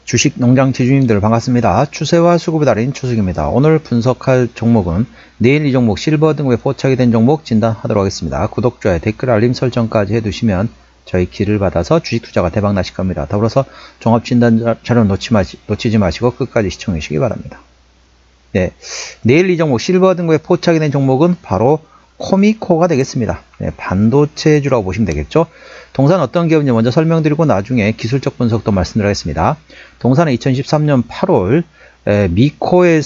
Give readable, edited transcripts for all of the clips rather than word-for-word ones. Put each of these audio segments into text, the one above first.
주식 농장 지주님들 반갑습니다. 추세와 수급의 달인 추석입니다. 오늘 분석할 종목은 내일 이 종목 실버 등급에 포착이 된 종목 진단하도록 하겠습니다. 구독, 좋아요, 댓글, 알림 설정까지 해두시면 저희 길을 받아서 주식 투자가 대박 나실 겁니다. 더불어서 종합 진단 자료 놓치지 마시고 끝까지 시청해 주시기 바랍니다. 네, 내일 이 종목 실버 등급에 포착이 된 종목은 바로 코미코가 되겠습니다. 네, 반도체주라고 보시면 되겠죠. 동사는 어떤 기업인지 먼저 설명드리고 나중에 기술적 분석도 말씀드리겠습니다. 동사는 2013년 8월 미코의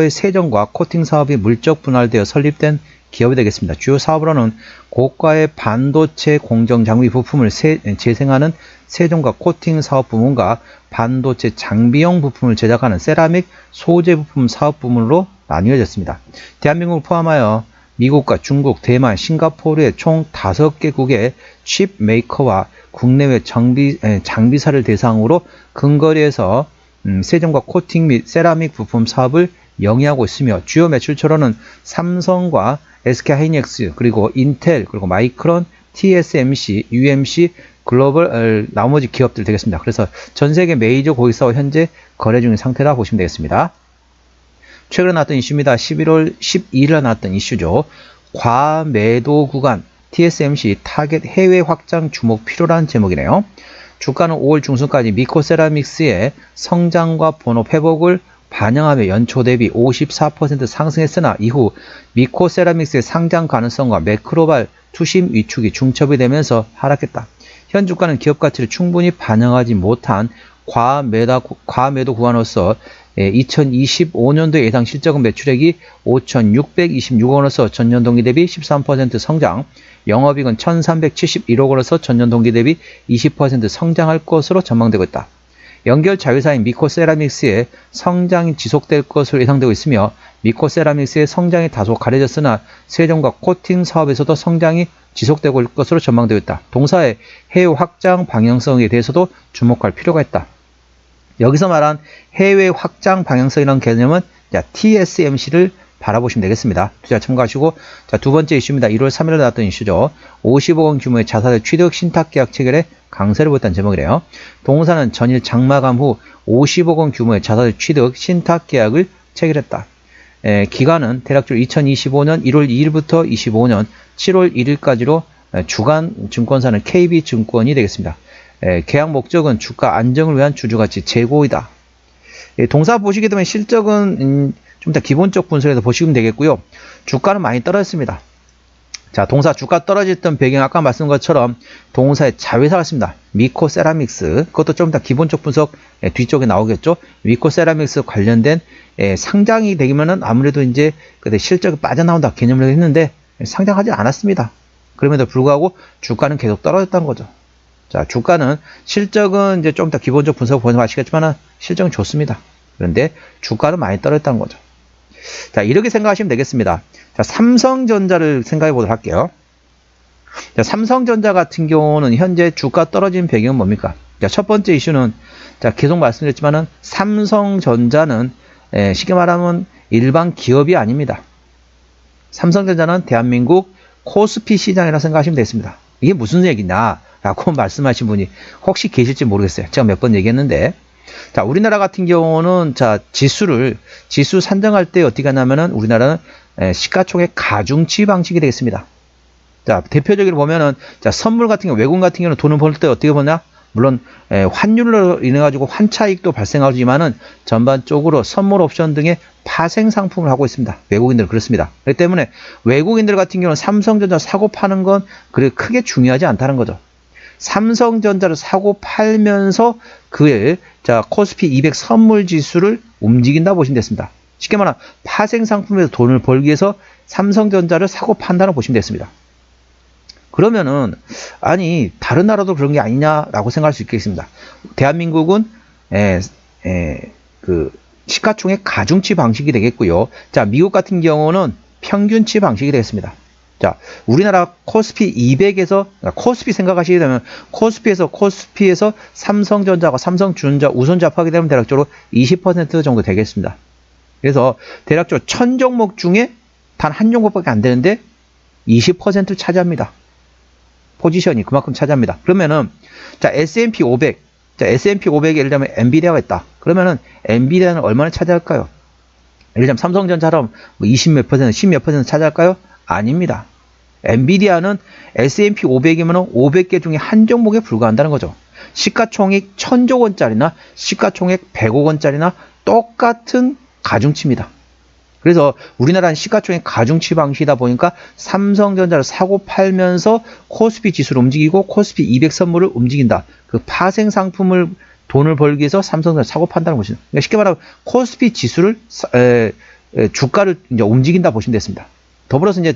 세정과 코팅 사업이 물적 분할되어 설립된 기업이 되겠습니다. 주요 사업으로는 고가의 반도체 공정 장비 부품을 재생하는 세정과 코팅 사업 부문과 반도체 장비용 부품을 제작하는 세라믹 소재 부품 사업 부문으로 나뉘어졌습니다. 대한민국을 포함하여 미국과 중국, 대만, 싱가포르의 총 5개국의 칩 메이커와 국내외 장비사를 대상으로 근거리에서 세정과 코팅 및 세라믹 부품 사업을 영위하고 있으며 주요 매출처로는 삼성과 SK하이닉스, 그리고 인텔, 그리고 마이크론, TSMC, UMC, 글로벌 나머지 기업들 되겠습니다. 그래서 전 세계 메이저 고객사와 현재 거래 중인 상태라 보시면 되겠습니다. 최근에 나왔던 이슈입니다. 11월 12일에 나왔던 이슈죠. 과매도 구간 TSMC 타겟 해외 확장 주목 필요란 제목이네요. 주가는 5월 중순까지 미코세라믹스의 성장과 본업 회복을 반영하며 연초 대비 54% 상승했으나 이후 미코세라믹스의 상장 가능성과 매크로발 투심 위축이 중첩이 되면서 하락했다. 현 주가는 기업 가치를 충분히 반영하지 못한 과매도 구간으로서 2025년도 예상 실적은 매출액이 5,626억원으로서 전년 동기 대비 13% 성장, 영업이익은 1,371억원으로서 전년 동기 대비 20% 성장할 것으로 전망되고 있다. 연결 자회사인 미코세라믹스의 성장이 지속될 것으로 예상되고 있으며 미코세라믹스의 성장이 다소 가려졌으나 세정과 코팅 사업에서도 성장이 지속되고 올 것으로 전망되고 있다. 동사의 해외 확장 방향성에 대해서도 주목할 필요가 있다. 여기서 말한 해외 확장 방향성이라는 개념은 TSMC를 바라보시면 되겠습니다. 투자 참고하시고, 자, 두 번째 이슈입니다. 1월 3일에 나왔던 이슈죠. 50억원 규모의 자사의 취득 신탁계약 체결에 강세를 보였다는 제목이래요. 동사는 전일 장마감 후 50억원 규모의 자사의 취득 신탁계약을 체결했다. 기간은 대략적으로 2025년 1월 2일부터 25년 7월 1일까지로 주간 증권사는 KB증권이 되겠습니다. 계약 목적은 주가 안정을 위한 주주가치 제고이다. 동사 보시게 되면 실적은 좀 더 기본적 분석에서 보시면 되겠고요. 주가는 많이 떨어졌습니다. 자, 동사 주가 떨어졌던 배경 아까 말씀드린 것처럼 동사의 자회사가 있습니다. 미코세라믹스, 그것도 좀 더 기본적 분석 뒤쪽에 나오겠죠. 미코세라믹스 관련된 상장이 되면은 아무래도 이제 실적이 빠져나온다 개념을 했는데 상장하지 않았습니다. 그럼에도 불구하고 주가는 계속 떨어졌다는 거죠. 자, 주가는 실적은 이제 좀 더 기본적 분석 보시면 아시겠지만 실적은 좋습니다. 그런데 주가는 많이 떨어졌다는 거죠. 자, 이렇게 생각하시면 되겠습니다. 자, 삼성전자를 생각해 보도록 할게요. 자, 삼성전자 같은 경우는 현재 주가 떨어진 배경은 뭡니까? 자, 첫 번째 이슈는 자, 계속 말씀드렸지만은 삼성전자는 쉽게 말하면 일반 기업이 아닙니다. 삼성전자는 대한민국 코스피 시장이라 생각하시면 되겠습니다. 이게 무슨 얘기냐? 라고 말씀하신 분이 혹시 계실지 모르겠어요. 제가 몇 번 얘기했는데, 자, 우리나라 같은 경우는 자, 지수 산정할 때 어떻게 하냐면은 우리나라는 시가총액 가중치 방식이 되겠습니다. 자, 대표적으로 보면은 자, 선물 같은 경우, 외국 같은 경우는 돈을 벌 때 어떻게 보냐? 물론 환율로 인해 가지고 환차익도 발생하지만은 전반적으로 선물 옵션 등의 파생 상품을 하고 있습니다. 외국인들은 그렇습니다. 그렇기 때문에 외국인들 같은 경우는 삼성전자 사고 파는 건 그렇게 크게 중요하지 않다는 거죠. 삼성전자를 사고 팔면서 그의 자, 코스피 200 선물 지수를 움직인다 보시면 됐습니다. 쉽게 말하면 파생 상품에서 돈을 벌기 위해서 삼성전자를 사고 판다고 보시면 됐습니다. 그러면은 아니 다른 나라도 그런 게 아니냐라고 생각할 수 있겠습니다. 대한민국은 그 시가총액 가중치 방식이 되겠고요. 자, 미국 같은 경우는 평균치 방식이 되겠습니다. 자, 우리나라 코스피 200에서 코스피 생각하시게 되면 코스피에서 삼성전자가 삼성전자 우선 잡하게 되면 대략적으로 20% 정도 되겠습니다. 그래서 대략적으로 1000종목 중에 단 한 종목밖에 안 되는데 20%를 차지합니다. 포지션이 그만큼 차지합니다. 그러면은 자, S&P 500 자, S&P 500에 예를 들면 엔비디아가 있다. 그러면은 엔비디아는 얼마나 차지할까요? 예를 들면 삼성전자처럼 뭐 20 몇 퍼센트, 10 몇 퍼센트 차지할까요? 아닙니다. 엔비디아는 S&P 500이면 500개 중에 한 종목에 불과한다는 거죠. 시가총액 1000조 원짜리나 시가총액 100억 원짜리나 똑같은 가중치입니다. 그래서 우리나라는 시가총액 가중치 방식이다 보니까 삼성전자를 사고 팔면서 코스피 지수를 움직이고 코스피 200 선물을 움직인다. 그 파생 상품을 돈을 벌기 위해서 삼성전자를 사고 판다는 것이죠. 그러니까 쉽게 말하면 코스피 지수를 주가를 이제 움직인다 보시면 됐습니다. 더불어서 이제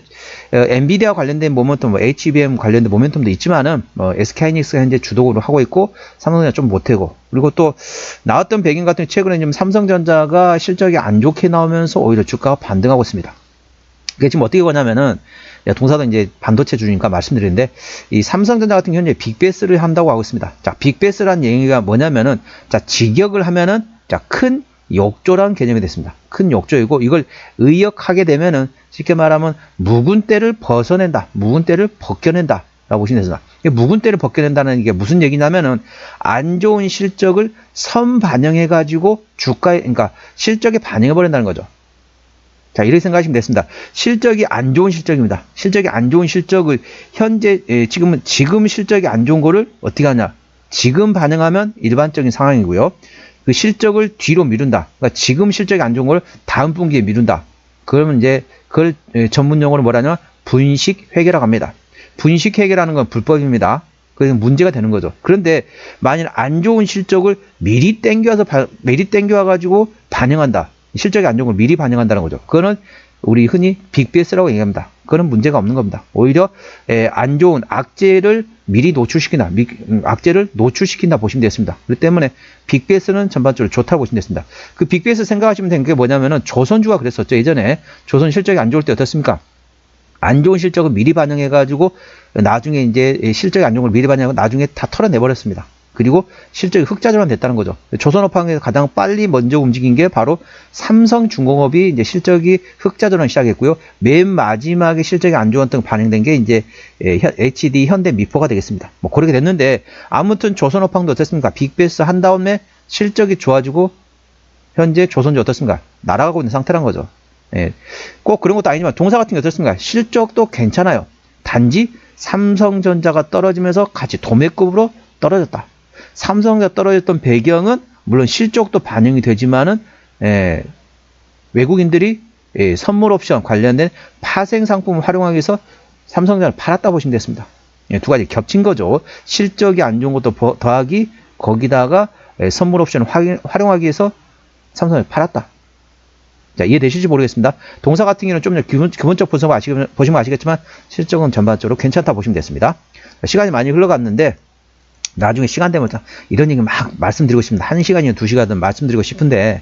엔비디아 관련된 모멘텀, 뭐 HBM 관련된 모멘텀도 있지만은 SK하이닉스가 현재 주도적으로 하고 있고 삼성전자 좀 못하고, 그리고 또 나왔던 배경 같은 경우 최근에 좀 삼성전자가 실적이 안 좋게 나오면서 오히려 주가가 반등하고 있습니다. 그게 지금 어떻게 보냐면은 동사도 이제 반도체 주니까 말씀드리는데 이 삼성전자 같은 경우는 현재 빅베스를 한다고 하고 있습니다. 자, 빅베스라는 얘기가 뭐냐면은 자, 직역을 하면은 자, 큰 욕조라는 개념이 됐습니다. 큰 욕조이고 이걸 의역하게 되면은 쉽게 말하면 묵은 때를 벗어낸다, 묵은 때를 벗겨낸다 라고 보시면 됩니다. 묵은 때를 벗겨낸다는 게 무슨 얘기냐면은 안 좋은 실적을 선반영해 가지고 주가에, 그러니까 실적에 반영해 버린다는 거죠. 자, 이렇게 생각하시면 됐습니다. 실적이 안 좋은 실적입니다. 실적이 안 좋은 실적을 현재 지금 실적이 안 좋은 거를 어떻게 하냐, 지금 반영하면 일반적인 상황이고요. 그 실적을 뒤로 미룬다. 그러니까 지금 실적이 안 좋은 걸 다음 분기에 미룬다. 그러면 이제 그걸 전문 용어로 뭐라냐? 분식 회계라고 합니다. 분식 회계라는 건 불법입니다. 그래서 문제가 되는 거죠. 그런데 만일 안 좋은 실적을 미리 땡겨와 가지고 반영한다. 실적이 안 좋은 걸 미리 반영한다는 거죠. 그거는 우리 흔히 빅베스라고 얘기합니다. 그거는 문제가 없는 겁니다. 오히려 안 좋은 악재를 미리 노출시킨다. 악재를 노출시킨다 보시면 되겠습니다. 그렇기 때문에 빅베스는 전반적으로 좋다고 보시면 되겠습니다. 그 빅베스 생각하시면 되는 게 뭐냐면은 조선주가 그랬었죠. 예전에 조선 실적이 안 좋을 때 어떻습니까? 안 좋은 실적을 미리 반영해가지고 나중에 이제 실적이 안 좋은 걸 미리 반영하고 나중에 다 털어내버렸습니다. 그리고 실적이 흑자전환 됐다는 거죠. 조선업황에서 가장 빨리 먼저 움직인 게 바로 삼성중공업이 이제 실적이 흑자전환 시작했고요. 맨 마지막에 실적이 안 좋았던 반영된 게 이제 HD 현대미포가 되겠습니다. 뭐 그렇게 됐는데 아무튼 조선업황도 어떻습니까? 빅베스 한 다음에 실적이 좋아지고 현재 조선주 어떻습니까? 날아가고 있는 상태란 거죠. 예. 꼭 그런 것도 아니지만 동사 같은 게 어떻습니까? 실적도 괜찮아요. 단지 삼성전자가 떨어지면서 같이 도매급으로 떨어졌다. 삼성전자 떨어졌던 배경은 물론 실적도 반영이 되지만은 외국인들이 선물 옵션 관련된 파생 상품을 활용하기 위해서 삼성전자를 팔았다 보시면 됐습니다. 두 가지 겹친 거죠. 실적이 안 좋은 것도 더하기 거기다가 선물 옵션을 활용하기 위해서 삼성을 팔았다. 자, 이해되실지 모르겠습니다. 동사 같은 경우는 좀 더 기본적 분석을 보시면 아시겠지만 실적은 전반적으로 괜찮다 보시면 됐습니다. 시간이 많이 흘러갔는데 나중에 시간 되면 이런 얘기 막 말씀드리고 싶습니다. 1시간이나 2시간이든 말씀드리고 싶은데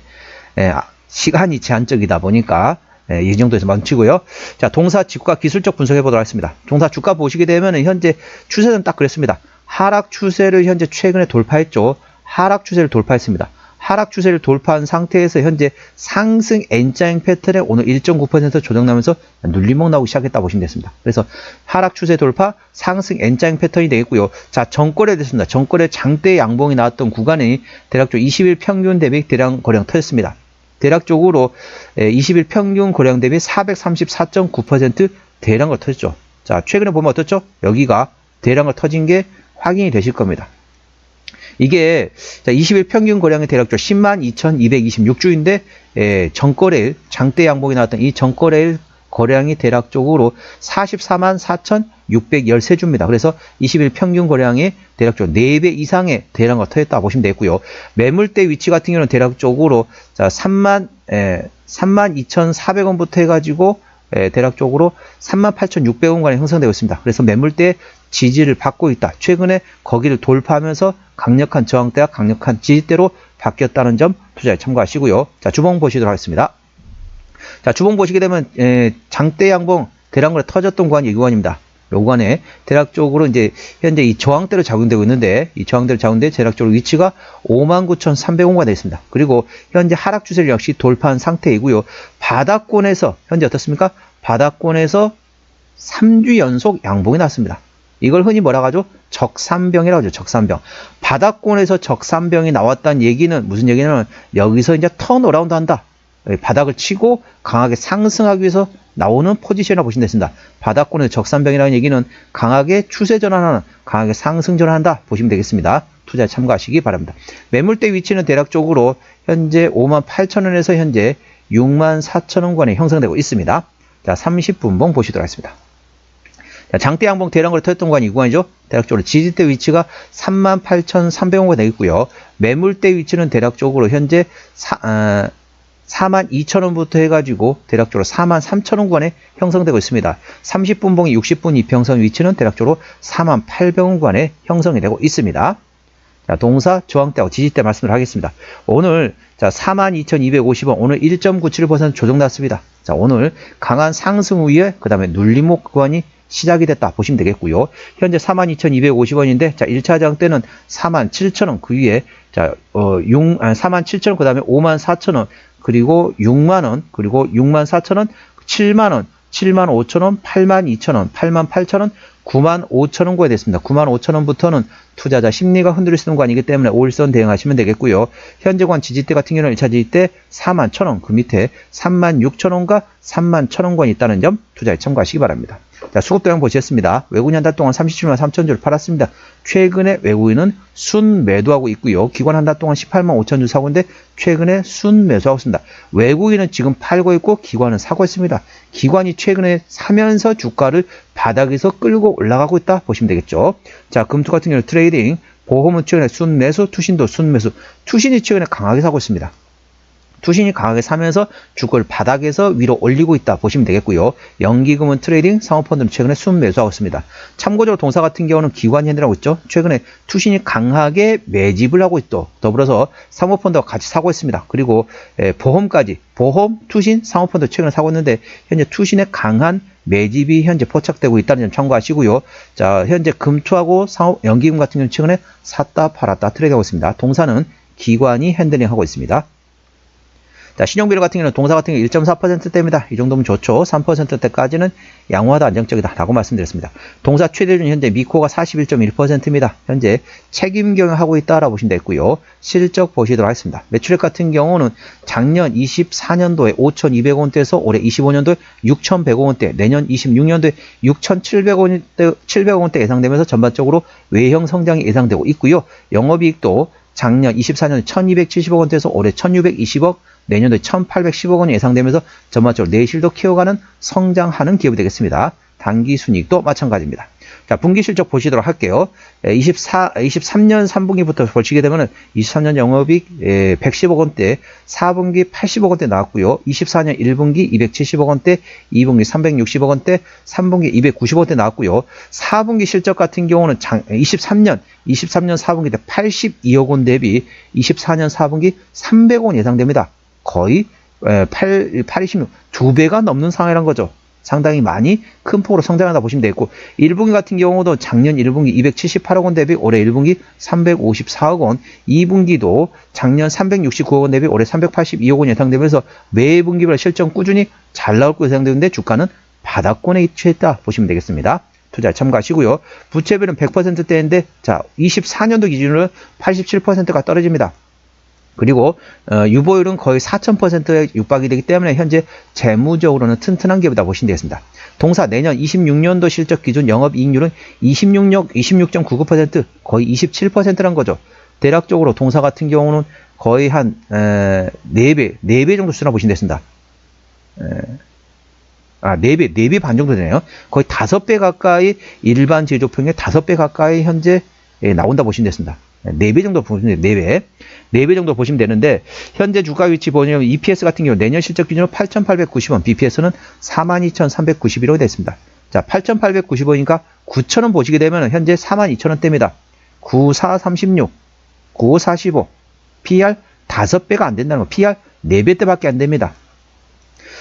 시간이 제한적이다 보니까 이 정도에서 멈추고요. 자, 동사 주가 기술적 분석해 보도록 하겠습니다. 동사 주가 보시게 되면 현재 추세는 딱 그랬습니다. 하락 추세를 현재 최근에 돌파했죠. 하락 추세를 돌파했습니다. 하락 추세를 돌파한 상태에서 현재 상승 N자형 패턴에 오늘 1.9% 조정나면서 눌림목 나오기 시작했다 보시면 됐습니다. 그래서 하락 추세 돌파, 상승 N자형 패턴이 되겠고요. 자, 전거래 됐습니다. 전거래 장대 양봉이 나왔던 구간이 대략적으로 20일 평균 대비 대량 거래량 터졌습니다. 대략적으로 20일 평균 거래량 대비 434.9% 대량을 터졌죠. 자, 최근에 보면 어떻죠? 여기가 대량을 터진 게 확인이 되실 겁니다. 이게 20일 평균 거래량이 대략적으로 102,226주인데 전거래일 장대 양봉이 나왔던 이 전거래일 거래량이 대략적으로 444,613주입니다. 그래서 20일 평균 거래량이 대략적으로 4배 이상의 대량을 터졌다 보시면 되고요. 매물대 위치 같은 경우는 대략적으로 32,400원부터 해가지고 대략적으로 38,600원간에 형성되고 있습니다. 그래서 매물대 지지를 받고 있다. 최근에 거기를 돌파하면서 강력한 저항대와 강력한 지지대로 바뀌었다는 점 투자에 참고하시고요. 자, 주봉 보시도록 하겠습니다. 자, 주봉 보시게 되면 장대 양봉 대량거래 터졌던 구간이 이 구간입니다. 이 구간에 대략적으로 이제 현재 이 저항대로 작용되고 있는데 이 저항대로 작용돼 대략적으로 위치가 59,300원가 되어 있습니다. 그리고 현재 하락 추세를 역시 돌파한 상태이고요. 바닥권에서 현재 어떻습니까? 바닥권에서 3주 연속 양봉이 났습니다. 이걸 흔히 뭐라고 하죠? 적산병이라고 하죠. 적산병. 바닥권에서 적산병이 나왔다는 얘기는 무슨 얘기냐면 여기서 이제 턴어라운드 한다. 바닥을 치고 강하게 상승하기 위해서 나오는 포지션이라고 보시면 되겠습니다. 바닥권에서 적산병이라는 얘기는 강하게 추세 전환하는, 강하게 상승 전환한다 보시면 되겠습니다. 투자에 참고하시기 바랍니다. 매물대 위치는 대략적으로 현재 58,000원에서 현재 64,000원권에 형성되고 있습니다. 자, 30분봉 보시도록 하겠습니다. 자, 장대 양봉 대량으로 터졌던 구간이 이 구간이죠. 대략적으로 지지대 위치가 38,300원권 되겠고요. 매물대 위치는 대략적으로 현재 42,000원부터 해가지고 대략적으로 43,000원권에 형성되고 있습니다. 30분봉이 60분 이평선 위치는 대략적으로 48,000원권에 형성이 되고 있습니다. 자, 동사, 저항대하고 지지대 말씀을 하겠습니다. 오늘, 자, 42,250원, 오늘 1.97% 조정 났습니다. 자, 오늘 강한 상승 후에, 그 다음에 눌림목 구간이 시작이 됐다 보시면 되겠고요. 현재 42,250원인데, 자, 1차 저항대는 47,000원, 그 위에, 자, 47,000원, 그 다음에 54,000원, 그리고 6만원, 그리고 64,000원, 7만원, 75,000원, 82,000원, 88,000원, 95,000원권이 됐습니다. 95,000원부터는 투자자 심리가 흔들릴 수 있는 구간이기 때문에 5일선 대응하시면 되겠고요. 현재권 지지대 같은 경우는 1차 지지대 41,000원, 그 밑에 36,000원과 31,000원권이 있다는 점 투자에 참고하시기 바랍니다. 자, 수급 도형 보시겠습니다. 외국인 한 달 동안 37만 3천주를 팔았습니다. 최근에 외국인은 순 매도하고 있고요. 기관 한 달 동안 18만 5천주 사고 있는데 최근에 순 매수하고 있습니다. 외국인은 지금 팔고 있고 기관은 사고 있습니다. 기관이 최근에 사면서 주가를 바닥에서 끌고 올라가고 있다 보시면 되겠죠. 자, 금투 같은 경우는 트레이딩, 보험은 최근에 순 매수, 투신도 순 매수, 투신이 최근에 강하게 사고 있습니다. 투신이 강하게 사면서 주가를 바닥에서 위로 올리고 있다 보시면 되겠고요. 연기금은 트레이딩, 사모펀드는 최근에 순 매수하고 있습니다. 참고적으로 동사 같은 경우는 기관이 핸들하고 있죠. 최근에 투신이 강하게 매집을 하고 있고 더불어서 사모펀드와 같이 사고 있습니다. 그리고 보험까지, 보험, 투신, 사모펀드 최근에 사고 있는데 현재 투신의 강한 매집이 현재 포착되고 있다는 점 참고하시고요. 자, 현재 금투하고 연기금 같은 경우는 최근에 샀다 팔았다 트레이드하고 있습니다. 동사는 기관이 핸들링하고 있습니다. 자, 신용비율 같은 경우는 동사 같은 경우 1.4%대입니다. 이 정도면 좋죠. 3%대까지는 양호하다, 안정적이다 라고 말씀드렸습니다. 동사 최대준 현재 미코가 41.1%입니다. 현재 책임 경영하고 있다라고 보시면 되겠고요. 실적 보시도록 하겠습니다. 매출액 같은 경우는 작년 24년도에 5,200원대에서 올해 25년도에 6,100원대, 내년 26년도에 6,700원대 예상되면서 전반적으로 외형 성장이 예상되고 있고요. 영업이익도 작년 24년에 1,270억원대에서 올해 1,620억, 내년도에 1,810억원이 예상되면서 전반적으로 내실도 키워가는 성장하는 기업이 되겠습니다. 당기순이익도 마찬가지입니다. 자, 분기 실적 보시도록 할게요. 23년 3분기부터 보시게 되면 23년 영업이익 110억원대, 4분기 80억원대 나왔고요. 24년 1분기 270억원대, 2분기 360억원대, 3분기 290억원대 나왔고요. 4분기 실적 같은 경우는 23년 4분기 때 82억원 대비 24년 4분기 300억원 예상됩니다. 거의 86, 2배가 넘는 상황이란 거죠. 상당히 많이 큰 폭으로 성장하다 보시면 되겠고, 1분기 같은 경우도 작년 1분기 278억원 대비 올해 1분기 354억원, 2분기도 작년 369억원 대비 올해 382억원 예상되면서 매 분기별 실적 꾸준히 잘 나올 것으로 예상되는데 주가는 바닥권에 위치했다 보시면 되겠습니다. 투자에 참고하시고요. 부채비율은 100%대인데 자, 24년도 기준으로 87%가 떨어집니다. 그리고 유보율은 거의 4000%에 육박이 되기 때문에 현재 재무적으로는 튼튼한 기업이다 보시면 되겠습니다. 동사 내년 26년도 실적 기준 영업이익률은 26.99%, 거의 27%란 거죠. 대략적으로 동사 같은 경우는 거의 한 4배 정도 수준이라고 보시면 되겠습니다. 4배 반 정도 되네요. 거의 5배 가까이 일반 제조평의 5배 가까이 현재 나온다 보시면 되겠습니다. 4배 정도 보시면 돼요. 4배 정도 보시면 되는데 현재 주가 위치 보시면 EPS 같은 경우 내년 실적 기준으로 8,890원, BPS는 42,391원이 됐습니다. 자, 8,890원이니까 9,000원 보시게 되면 현재 42,000원대입니다. 9436, 9545, PR 5배가 안 된다는 거, PR 4배대밖에 안 됩니다.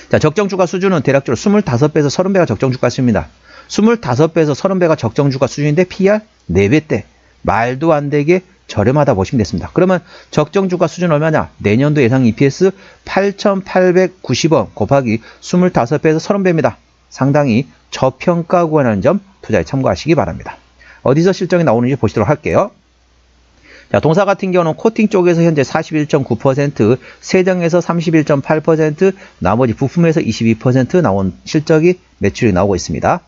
자, 적정주가 수준은 대략적으로 25배에서 30배가 적정주가 수준입니다. 25배에서 30배가 적정주가 수준인데 PR 4배대. 말도 안 되게 저렴하다 보시면 됐습니다. 그러면 적정주가 수준 얼마냐? 내년도 예상 EPS 8,890원 곱하기 25배에서 30배입니다. 상당히 저평가 구간이라는 점 투자에 참고하시기 바랍니다. 어디서 실적이 나오는지 보시도록 할게요. 자, 동사 같은 경우는 코팅 쪽에서 현재 41.9%, 세정에서 31.8%, 나머지 부품에서 22% 나온 실적이 매출이 나오고 있습니다.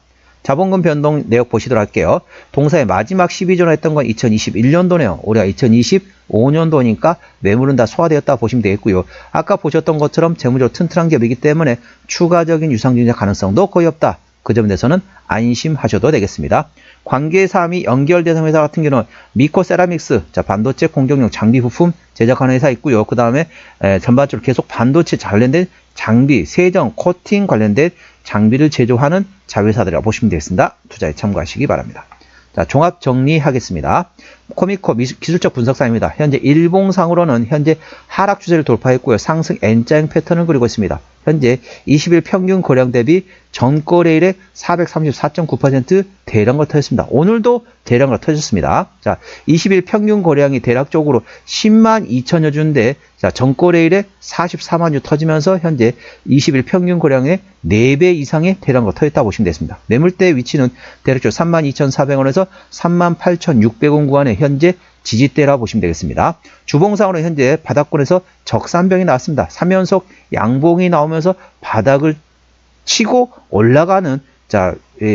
자본금 변동 내역 보시도록 할게요. 동사의 마지막 12조로 했던 건 2021년도네요. 올해가 2025년도니까 매물은 다 소화되었다 보시면 되겠고요. 아까 보셨던 것처럼 재무적으로 튼튼한 기업이기 때문에 추가적인 유상증자 가능성도 거의 없다. 그 점에 대해서는 안심하셔도 되겠습니다. 관계사항이 연결된 회사 같은 경우는 미코세라믹스, 자, 반도체 공정용 장비 부품 제작하는 회사 있고요. 그 다음에 전반적으로 계속 반도체 관련된 장비, 세정, 코팅 관련된 장비를 제조하는 자회사들이라고 보시면 되겠습니다. 투자에 참고하시기 바랍니다. 자, 종합 정리하겠습니다. 코미코 기술적 분석사입니다. 현재 일봉상으로는 현재 하락 추세를 돌파했고요. 상승 N자형 패턴을 그리고 있습니다. 현재 20일 평균 거래량 대비 전거래일에 434.9% 대량으로 터졌습니다. 오늘도 대량으로 터졌습니다. 자, 20일 평균 거래량이 대략적으로 10만 2천여 주인데, 자, 전거래일에 44만 주 터지면서 현재 20일 평균 거래량의 4배 이상의 대량으로 터졌다 보시면 되겠습니다. 매물대 위치는 대략적으로 32,400원에서 38,600원 구간에 현재 지지대라 보시면 되겠습니다. 주봉상으로 현재 바닥권에서 적산병이 나왔습니다. 3연속 양봉이 나오면서 바닥을 치고 올라가는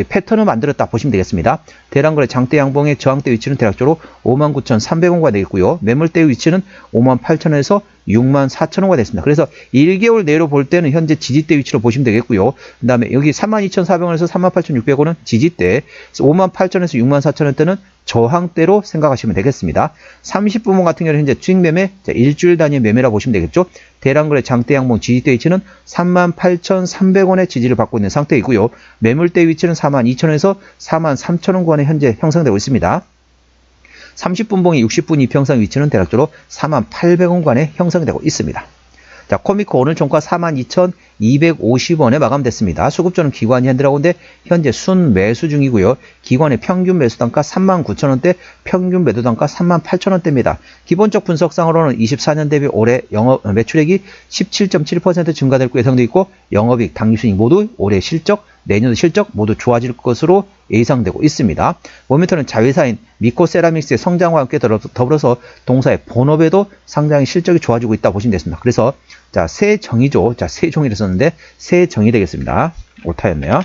패턴을 만들었다 보시면 되겠습니다. 대량거래 장대 양봉의 저항대 위치는 대략적으로 59,300원가 되겠고요. 매물대 위치는 58,000원에서 64,000원가 됐습니다. 그래서 1개월 내로 볼 때는 현재 지지대 위치로 보시면 되겠고요. 그 다음에 여기 32,400원에서 38,600원은 지지대, 58,000원에서 64,000원대는 저항대로 생각하시면 되겠습니다. 30분봉 같은 경우는 현재 주식매매, 일주일 단위 매매라 보시면 되겠죠. 대량거래 장대 양봉 지지대 위치는 38,300원의 지지를 받고 있는 상태이고요. 매물대 위치는 42,000원에서 43,000원 구간에 현재 형성되고 있습니다. 30분봉의 60분 이평선 위치는 대략적으로 48,000원 구간에 형성되고 있습니다. 자, 코미코 오늘 종가 42,250원에 마감됐습니다. 수급조는 기관이 핸들하고인데 현재 순 매수 중이고요. 기관의 평균 매수 단가 39,000원대, 평균 매도 단가 38,000원대입니다. 기본적 분석상으로는 24년 대비 올해 영업 매출액이 17.7% 증가될 예상되어 있고, 영업이익, 당기순이익 모두 올해 실적, 내년도 실적 모두 좋아질 것으로 예상되고 있습니다. 모멘텀은 자회사인 미코세라믹스의 성장과 함께 더불어서 동사의 본업에도 상당히 실적이 좋아지고 있다 보시면 되겠습니다. 그래서 자, 세정이죠. 자, 세종이라 썼는데 세정이 되겠습니다. 오타였네요.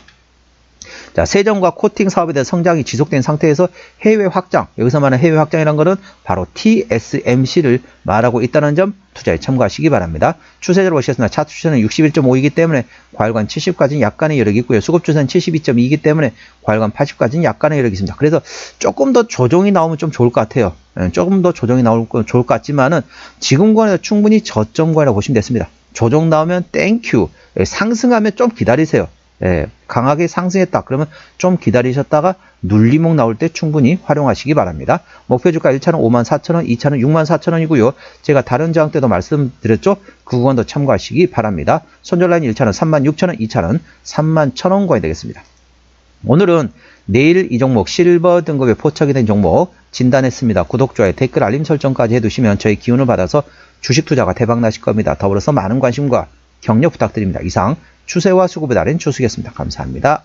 자, 세정과 코팅 사업에 대한 성장이 지속된 상태에서 해외 확장, 여기서 말하는 해외 확장이라는 것은 바로 TSMC를 말하고 있다는 점 투자에 참고하시기 바랍니다. 추세적으로 보시겠습니다. 차트 추세는 61.5이기 때문에 과열관 70까지는 약간의 여력이 있고요. 수급 추세는 72.2이기 때문에 과열관 80까지는 약간의 여력이 있습니다. 그래서 조금 더 조정이 나오면 좀 좋을 것 같아요. 조금 더 조정이 나오면 좋을 것 같지만은 지금 구간에서 충분히 저점 구간이라고 보시면 됐습니다. 조정 나오면 땡큐, 상승하면 좀 기다리세요. 강하게 상승했다 그러면 좀 기다리셨다가 눌림목 나올 때 충분히 활용하시기 바랍니다. 목표주가 1차는 54,000원, 2차는 64,000원이고요. 제가 다른 저항 때도 말씀드렸죠. 그 구간도 참고하시기 바랍니다. 손절라인 1차는 36,000원, 2차는 31,000원 구간이 되겠습니다. 오늘은 내일 이 종목 실버 등급에 포착이 된 종목 진단했습니다. 구독, 좋아요, 댓글, 알림 설정까지 해두시면 저희 기운을 받아서 주식 투자가 대박 나실 겁니다. 더불어서 많은 관심과 격려 부탁드립니다. 이상 추세와 수급에 달인 주식이었습니다. 감사합니다.